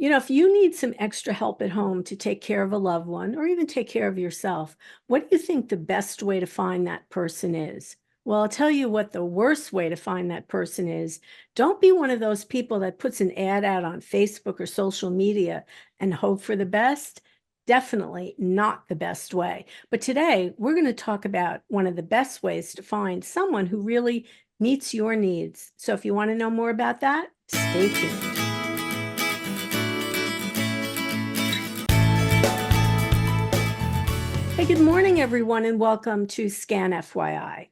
If you need some extra help at home to take care of a loved one or even take care of yourself, what do you think the best way to find that person is? Well, I'll tell you what the worst way to find that person is. Don't be one of those people that puts an ad out on Facebook or social media and hope for the best. Definitely not the best way. But today, we're going to talk about one of the best ways to find someone who really meets your needs. So if you want to know more about that, stay tuned. Hey, good morning, everyone, and welcome to Scan FYI.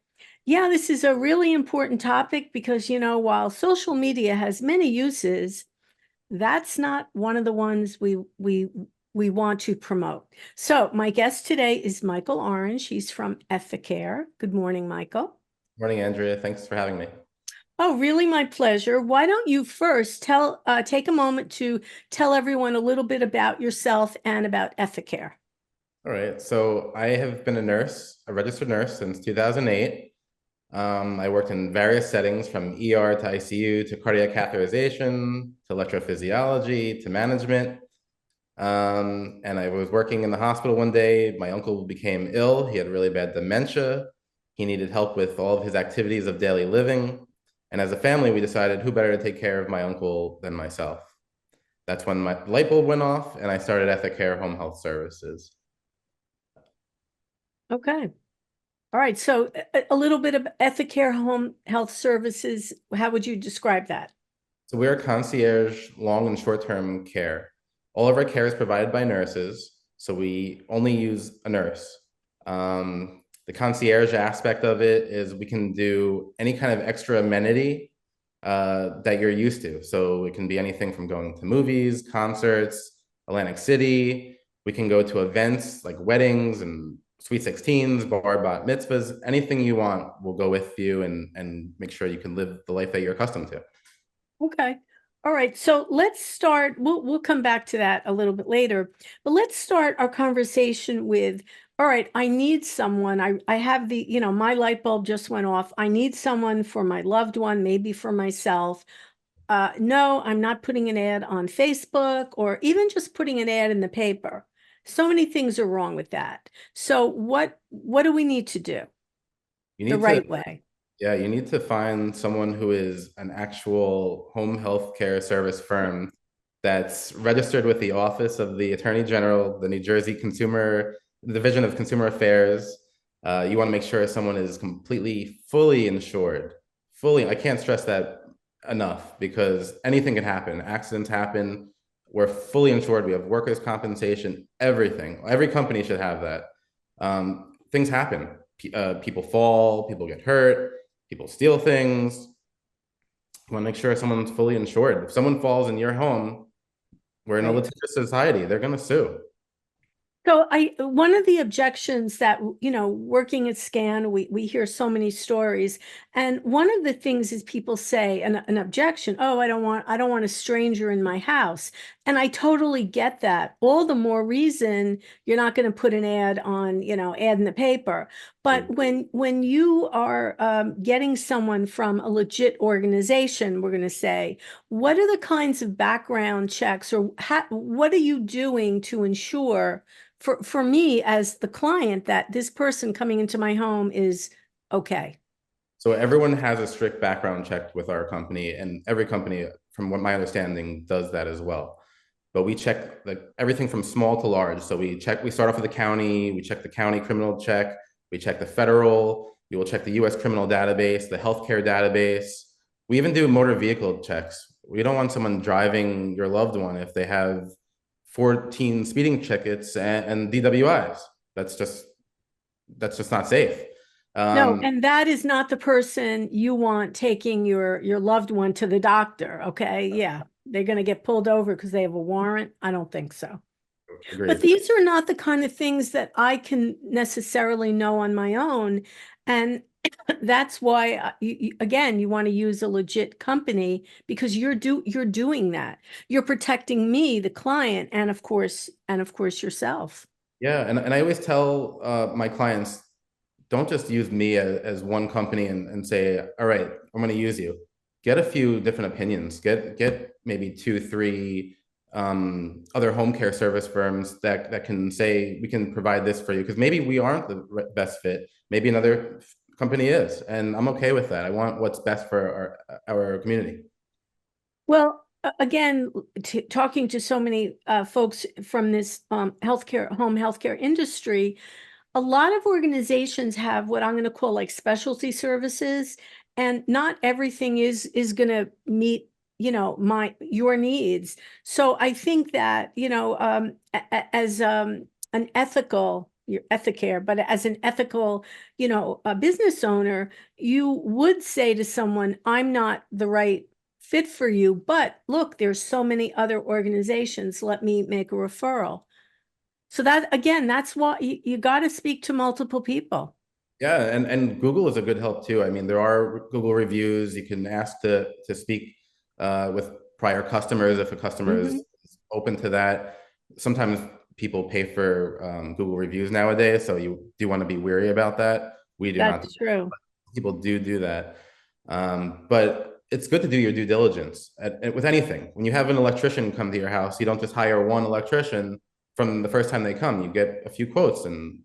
Yeah, this is a really important topic because, while social media has many uses, that's not one of the ones we want to promote. So my guest today is Michael Orange. He's from Ethicare. Good morning, Michael. Morning, Andrea. Thanks for having me. Oh, really, my pleasure. Why don't you first take a moment to tell everyone a little bit about yourself and about Ethicare? All right. So I have been a registered nurse since 2008. I worked in various settings from ER to ICU to cardiac catheterization to electrophysiology to management. And I was working in the hospital one day. My uncle became ill. He had really bad dementia. He needed help with all of his activities of daily living. And as a family, we decided who better to take care of my uncle than myself. That's when my light bulb went off and I started Ethicare Home Health Services. Okay. All right. So a little bit of Ethicare Home Health Services. How would you describe that? So we're concierge long and short-term care. All of our care is provided by nurses, so we only use a nurse. The concierge aspect of it is we can do any kind of extra amenity that you're used to. So it can be anything from going to movies, concerts, Atlantic City. We can go to events like weddings and sweet 16s, bar bat mitzvahs, anything you want will go with you and make sure you can live the life that you're accustomed to. Okay. All right. So let's start. We'll come back to that a little bit later, but let's start our conversation with, all right, I need someone. I have my light bulb just went off. I need someone for my loved one, maybe for myself. No, I'm not putting an ad on Facebook or even just putting an ad in the paper. So many things are wrong with that. So what do we need to do You the need to right way? Yeah, you need to find someone who is an actual home health care service firm that's registered with the Office of the Attorney General, the New Jersey Consumer Division of Consumer Affairs. You want to make sure someone is completely, fully insured. Fully, I can't stress that enough because anything can happen. Accidents happen. We're fully insured. We have workers' compensation, everything. Every company should have that. Things happen. People fall, people get hurt, people steal things. You want to make sure someone's fully insured. If someone falls in your home, we're in a Right. litigious society. They're going to sue. So one of the objections that, working at Scan, we hear so many stories. And one of the things is people say an objection, oh, I don't want a stranger in my house. And I totally get that. All the more reason you're not going to put an ad on, ad in the paper. But when you are getting someone from a legit organization, we're going to say, what are the kinds of background checks or what are you doing to ensure for me as the client that this person coming into my home is okay? So everyone has a strict background check with our company, and every company, from what my understanding, does that as well. But we check like everything from small to large. So we start off with the county, we check the county criminal check, we check the federal, we will check the US criminal database, the healthcare database. We even do motor vehicle checks. We don't want someone driving your loved one if they have 14 speeding tickets and DWIs. That's just not safe. No, Um, and that is not the person you want taking your loved one to the doctor, okay? Yeah, they're going to get pulled over because they have a warrant. I don't think so. But Agreed. these are not the kind of things that I can necessarily know on my own. And that's why, again, you want to use a legit company because you're doing that. You're protecting me, the client, and of course yourself. Yeah, and I always tell my clients, don't just use me as one company and say, all right, I'm going to use you. Get a few different opinions. Get maybe two, three other home care service firms that can say we can provide this for you, because maybe we aren't the best fit, maybe another company is, and I'm okay with that. I want what's best for our community. Well, again, talking to so many folks from this healthcare, home healthcare industry, a lot of organizations have what I'm going to call like specialty services, and not everything is going to meet, your needs. So I think that, as an ethical, your Ethicare, but as an ethical, a business owner, you would say to someone, I'm not the right fit for you, but look, there's so many other organizations. Let me make a referral. So that again, that's why you got to speak to multiple people. Yeah, and Google is a good help too. I mean, there are Google reviews. You can ask to speak with prior customers if a customer Mhm. is open to that. Sometimes people pay for Google reviews nowadays, so you do want to be weary about that. We do not. That's true. People do that, but it's good to do your due diligence with anything. When you have an electrician come to your house, you don't just hire one electrician from the first time they come. You get a few quotes and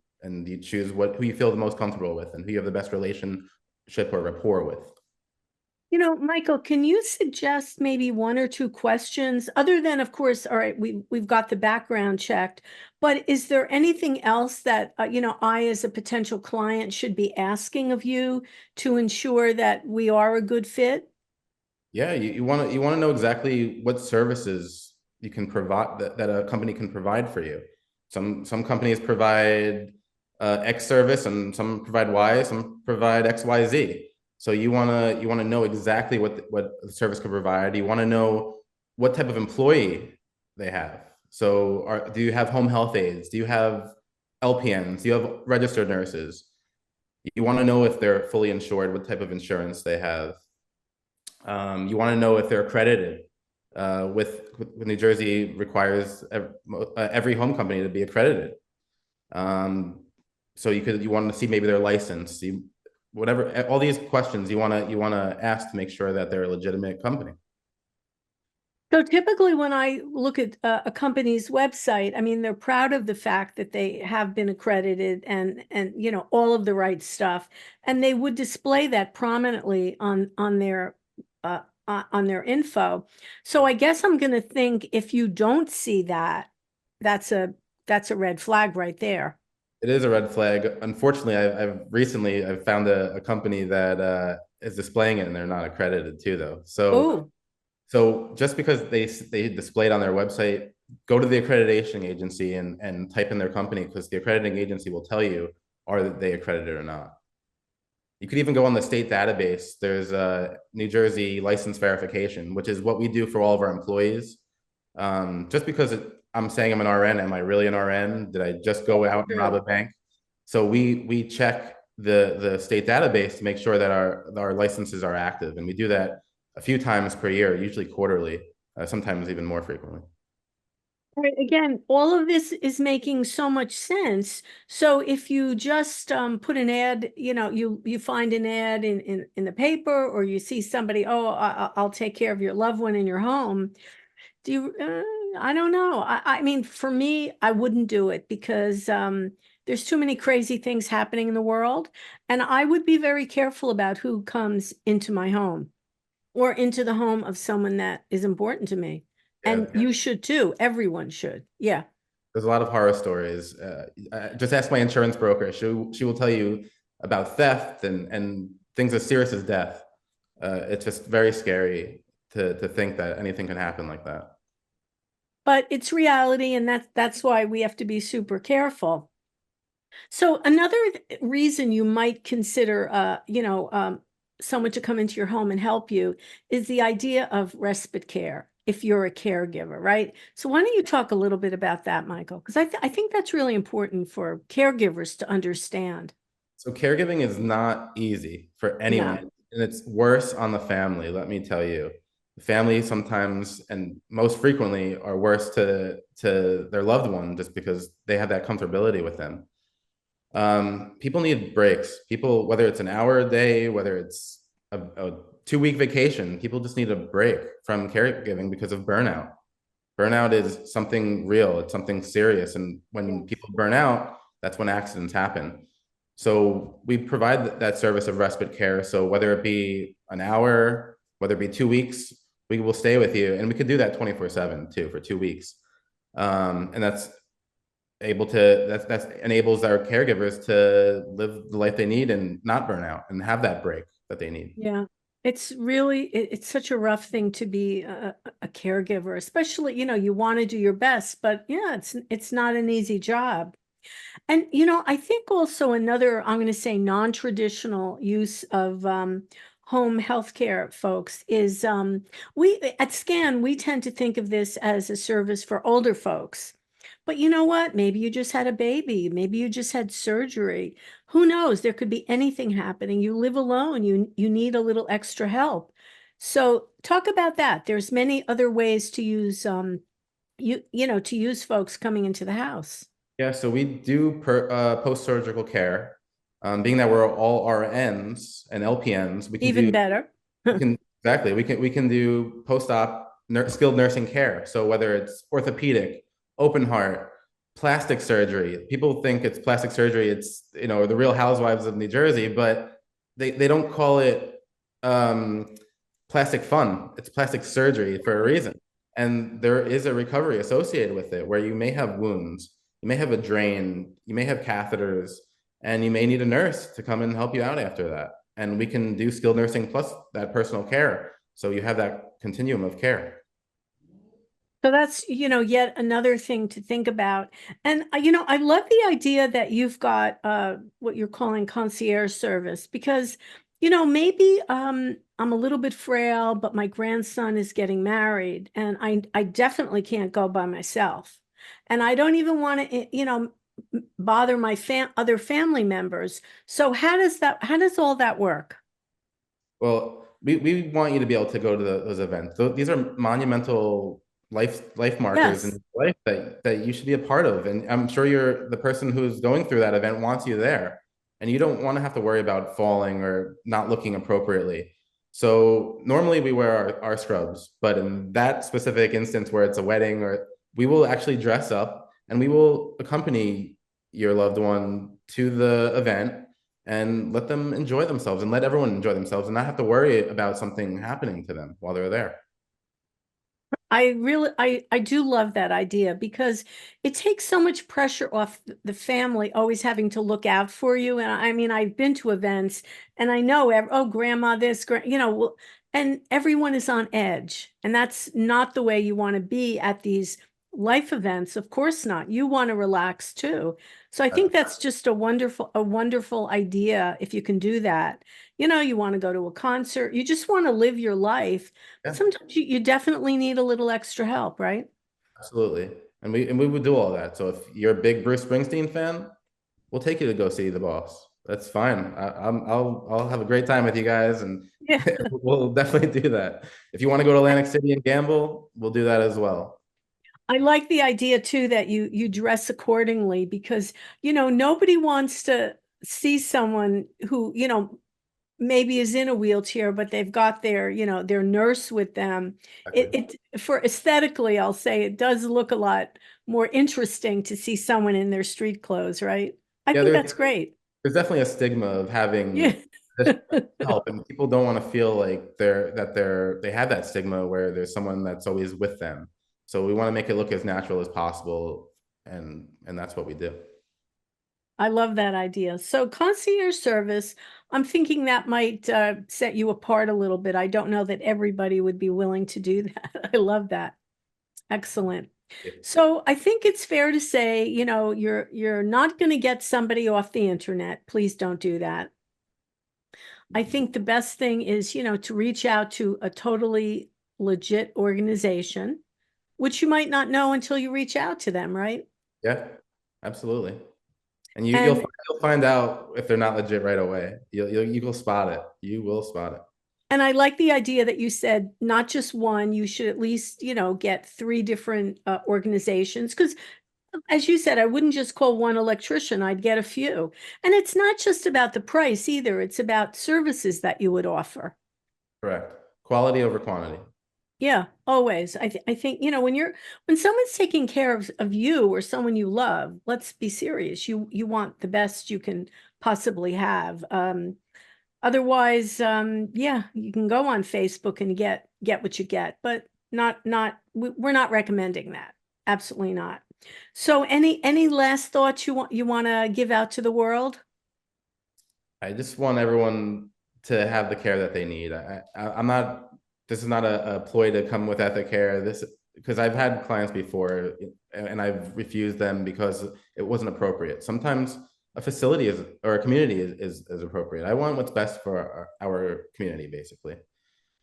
you choose who you feel the most comfortable with and who you have the best relationship or rapport with. Michael, can you suggest maybe one or two questions other than, of course, all right, we've got the background checked, but is there anything else that, I as a potential client should be asking of you to ensure that we are a good fit? Yeah, you want to know exactly what services you can provide that a company can provide for you. Some companies provide X service, and some provide Y, some provide XYZ. So you wanna know exactly what the service can provide. You want to know what type of employee they have. So do you have home health aides? Do you have LPNs? Do you have registered nurses? You want to know if they're fully insured, what type of insurance they have. You want to know if they're accredited. With New Jersey requires every home company to be accredited. Um, so you want to see maybe their license, see whatever, all these questions you want to ask to make sure that they're a legitimate company. So typically when I look at a company's website, I mean, they're proud of the fact that they have been accredited and all of the right stuff. And they would display that prominently on their info. So I guess I'm going to think if you don't see that, that's a that's a red flag right there. It is a red flag. Unfortunately, I've found a company that is displaying it and they're not accredited too, though. So Oh, So just because they display it on their website, go to the accreditation agency and type in their company, because the accrediting agency will tell you are they accredited or not. You could even go on the state database. There's a New Jersey license verification, which is what we do for all of our employees. Just because I'm saying I'm an RN, am I really an RN? Did I just go out and rob true. a bank? So we check the state database to make sure that our licenses are active, and we do that a few times per year, usually quarterly, sometimes even more frequently. Right, again, all of this is making so much sense. So if you just put an ad, you find an ad in the paper, or you see somebody, oh, I'll take care of your loved one in your home. Do you? I don't know. I mean, for me, I wouldn't do it because there's too many crazy things happening in the world, and I would be very careful about who comes into my home or into the home of someone that is important to me. Yeah, And you should too. Everyone should. Yeah. there's a lot of horror stories. Just ask my insurance broker. She will tell you about theft and things as serious as death. It's just very scary to think that anything can happen like that. But it's reality, and that's why we have to be super careful. So another reason you might consider, someone to come into your home and help you is the idea of respite care if you're a caregiver, right? So why don't you talk a little bit about that, Michael? Because I think that's really important for caregivers to understand. So caregiving is not easy for anyone, No. and it's worse on the family, let me tell you. The family sometimes and most frequently are worse to their loved one just because they have that comfortability with them. People need breaks. People, whether it's an hour a day, whether it's a 2 week vacation, people just need a break from caregiving because of burnout. Burnout is something real, it's something serious. And when people burn out, that's when accidents happen. So we provide that service of respite care. So whether it be an hour, whether it be 2 weeks, we will stay with you. And we could do that 24/7 too for 2 weeks. And that's enables our caregivers to live the life they need and not burn out and have that break that they need. Yeah, it's really, it's such a rough thing to be a caregiver, especially, you want to do your best, but yeah, it's not an easy job. And, I think also another, I'm going to say non-traditional use of home healthcare folks is we at SCAN, we tend to think of this as a service for older folks. But you know what? Maybe you just had a baby. Maybe you just had surgery. Who knows? There could be anything happening. You live alone. You need a little extra help. So talk about that. There's many other ways to use to use folks coming into the house. Yeah, so we do post-surgical care. Being that we're all RNs and LPNs, Even better. we can exactly we can do post-op skilled nursing care. So whether it's orthopedic, open heart, plastic surgery, people think it's plastic surgery. It's the Real Housewives of New Jersey, but they don't call it um, plastic fun. It's plastic surgery for a reason, and there is a recovery associated with it where you may have wounds, you may have a drain, you may have catheters, and you may need a nurse to come and help you out after that. And we can do skilled nursing plus that personal care. So you have that continuum of care. So that's, yet another thing to think about. And, I love the idea that you've got what you're calling concierge service because, maybe I'm a little bit frail, but my grandson is getting married and I definitely can't go by myself. And I don't even want to, bother my other family members. So how does all that work? Well, we want you to be able to go to those events. These are monumental life markers in Yes. your life that you should be a part of. And I'm sure you're the person who's going through that event wants you there. And you don't want to have to worry about falling or not looking appropriately. So normally we wear our scrubs, but in that specific instance where it's a wedding or we will actually dress up and we will accompany your loved one to the event and let them enjoy themselves and let everyone enjoy themselves and not have to worry about something happening to them while they're there. I do love that idea because it takes so much pressure off the family always having to look out for you. And I mean, I've been to events and I know, oh, grandma, this, and everyone is on edge. And that's not the way you want to be at these life events. Of course not. You want to relax too. So I think that's just a wonderful idea if you can do that. You want to go to a concert, you just want to live your life. But Yeah, sometimes you definitely need a little extra help, right? absolutely. And we would do all that. So if you're a big Bruce Springsteen fan, we'll take you to go see the boss. That's fine. I'll have a great time with you guys, and Yeah. we'll definitely do that. If you want to go to Atlantic City and gamble, we'll do that as well. I like the idea too that you dress accordingly because, nobody wants to see someone who, maybe is in a wheelchair, but they've got their nurse with them. Exactly. For aesthetically, I'll say it does look a lot more interesting to see someone in their street clothes, right? I Yeah, think that's great. there's definitely a stigma of Yeah. having this help, and people don't want to feel like they have that stigma where there's someone that's always with them. So we want to make it look as natural as possible, and that's what we do. I love that idea. So concierge service, I'm thinking that might set you apart a little bit. I don't know that everybody would be willing to do that. I love that. Excellent. So I think it's fair to say, you're not going to get somebody off the internet. Please don't do that. I think the best thing is, to reach out to a totally legit organization, which you might not know until you reach out to them, right? Yeah, absolutely. And And you'll find out if they're not legit right away. You will spot it. You will spot it. and I like the idea that you said not just one, you should at least, get three different organizations. Because as you said, I wouldn't just call one electrician, I'd get a few. And it's not just about the price either, it's about services that you would offer. Correct. Quality over quantity. Yeah, always. I think, when someone's taking care of you or someone you love, let's be serious. You want the best you can possibly have. Otherwise, yeah, you can go on Facebook and get what you get, but we're not recommending that. Absolutely not. So any last thoughts you want to give out to the world? I just want everyone to have the care that they need. I'm not, this is not a ploy to come with Ethicare. This, because I've had clients before and I've refused them because it wasn't appropriate. Sometimes a facility is, or a community is appropriate. I want what's best for our community, basically.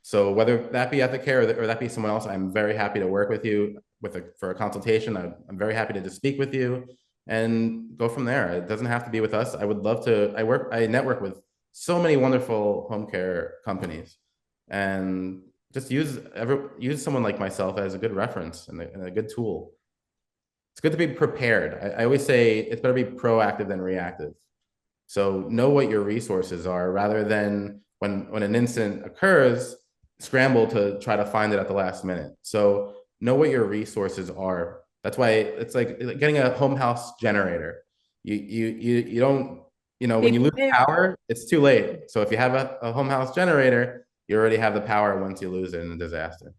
So whether that be Ethicare or that be someone else, I'm very happy to work with you for a consultation. I'm very happy to just speak with you and go from there. It doesn't have to be with us. I would love to. I network with so many wonderful home care companies, and just use someone like myself as a good reference and a good tool. It's good to be prepared. I always say it's better to be proactive than reactive. So know what your resources are rather than when an incident occurs, scramble to try to find it at the last minute. So know what your resources are. That's why it's like getting a home house generator. You don't, when Be you lose prepared. power, it's too late. So if you have a home house generator, you already have the power once you lose it in a disaster.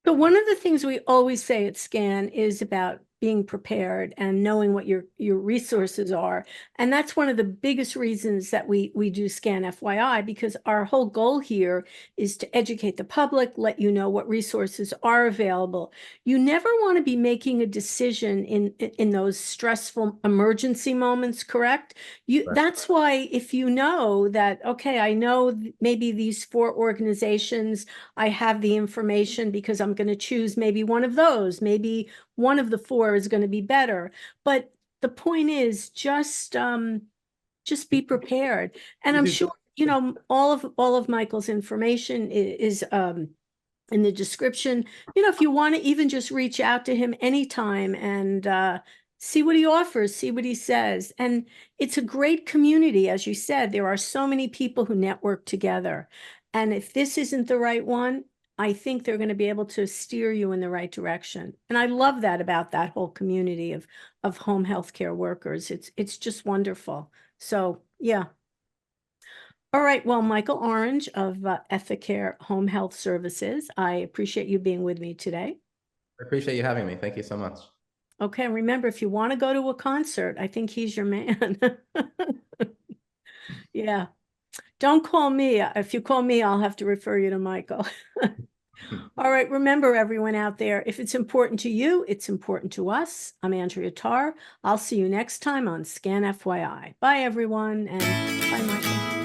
So one of the things we always say at SCAN is about being prepared and knowing what your resources are. And that's one of the biggest reasons that we do SCAN FYI, because our whole goal here is to educate the public, let you know what resources are available. You never want to be making a decision in those stressful emergency moments, correct? Right. That's why if you know that, okay, I know maybe these 4 organizations, I have the information because I'm going to choose maybe one of those. Maybe one of the 4 is going to be better. But the point is just be prepared. And I'm sure, all of Michael's information is in the description. If you want to even just reach out to him anytime and see what he offers, see what he says. And it's a great community. As you said, there are so many people who network together. And if this isn't the right one, I think they're going to be able to steer you in the right direction. And I love that about that whole community of home health care workers. It's just wonderful. So yeah. All right. Well, Michael Orange of Ethicare Home Health Services, I appreciate you being with me today. I appreciate you having me. Thank you so much. Okay. And remember, if you want to go to a concert, I think he's your man. Yeah. Don't call me. If you call me, I'll have to refer you to Michael. All right. Remember, everyone out there, if it's important to you, it's important to us. I'm Andrea Tarr. I'll see you next time on Scan FYI. Bye, everyone. And bye, Michael.